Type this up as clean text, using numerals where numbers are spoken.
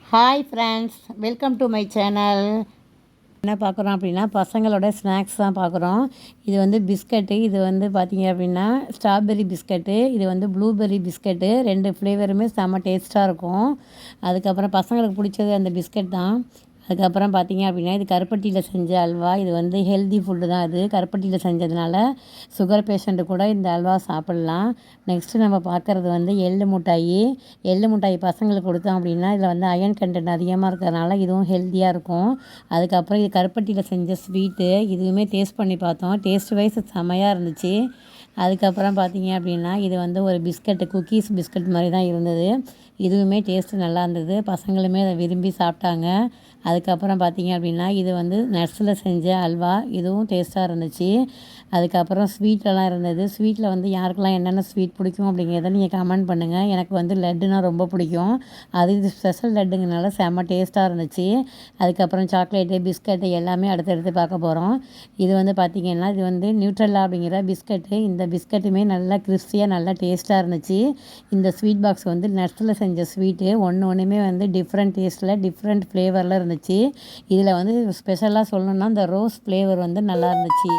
Hi friends, welcome to my channel. என்ன பார்க்குறோம் அப்படின்னா பசங்களோட ஸ்நாக்ஸ் தான் பார்க்குறோம். இது வந்து பிஸ்கட்டு, இது வந்து பார்த்திங்க அப்படின்னா ஸ்ட்ராபெர்ரி பிஸ்கட்டு, இது வந்து ப்ளூபெர்ரி பிஸ்கட்டு. 2 ஃப்ளேவருமே செம்ம டேஸ்ட்டாக இருக்கும். அதுக்கப்புறம் பசங்களுக்கு பிடிச்சது அந்த பிஸ்கட் தான். அதுக்கப்புறம் பார்த்திங்க அப்படின்னா இது கருப்பட்டியில் செஞ்ச அல்வா. இது வந்து ஹெல்தி ஃபுட்டு தான். இது கருப்பட்டியில் செஞ்சதுனால சுகர் பேஷண்ட்டு கூட இந்த அல்வா சாப்பிட்லாம். நெக்ஸ்ட்டு நம்ம பார்க்குறது வந்து எள்ளு மிட்டாயி. எள்ளு மிட்டாயி பசங்களுக்கு கொடுத்தோம் அப்படின்னா இதில் வந்து அயன் கண்டென்ட் அதிகமாக இருக்கிறதுனால இதுவும் ஹெல்த்தியாக இருக்கும். அதுக்கப்புறம் இது கருப்பட்டியில் செஞ்ச ஸ்வீட்டு. இதுவுமே டேஸ்ட் பண்ணி பார்த்தோம். டேஸ்ட் வைஸ் செம்மையாக இருந்துச்சு. அதுக்கப்புறம் பார்த்திங்க அப்படின்னா இது வந்து ஒரு பிஸ்கட்டு, குக்கீஸ் பிஸ்கட் மாதிரி தான் இருந்தது. இதுவுமே டேஸ்ட்டு நல்லா இருந்தது. பசங்களுமே அதை விரும்பி சாப்பிட்டாங்க. அதுக்கப்புறம் பார்த்திங்க அப்படின்னா இது வந்து நட்ஸில் செஞ்ச அல்வா. இதுவும் டேஸ்ட்டாக இருந்துச்சு. அதுக்கப்புறம் ஸ்வீட்லலாம் இருந்தது. ஸ்வீட்டில் வந்து யாருக்கெல்லாம் என்னென்ன ஸ்வீட் பிடிக்கும் அப்படிங்கிறத நீங்கள் கமெண்ட் பண்ணுங்கள். எனக்கு வந்து லட்டுனா ரொம்ப பிடிக்கும். அது இது ஸ்பெஷல் லட்டுங்கிறனால செம்ம டேஸ்ட்டாக இருந்துச்சு. அதுக்கப்புறம் சாக்லேட்டு, பிஸ்கட்டு எல்லாமே அடுத்தடுத்து பார்க்க போகிறோம். இது வந்து பார்த்திங்கன்னா இது வந்து நியூட்ரெல்லா அப்படிங்கிற பிஸ்கட்டு. இந்த பிஸ்கட்டுமே நல்லா கிறிஸ்பியாக நல்லா டேஸ்ட்டாக இருந்துச்சு. இந்த ஸ்வீட் பாக்ஸ் வந்து நட்ஸில் செஞ்ச ஸ்வீட்டு. ஒன்றுமே வந்து டிஃப்ரெண்ட் டேஸ்ட்டில் டிஃப்ரெண்ட் ஃப்ளேவரில் இருந்துச்சு. இதில் வந்து ஸ்பெஷலாக சொல்லணுன்னா இந்த ரோஸ் ஃப்ளேவர் வந்து நல்லா இருந்துச்சு.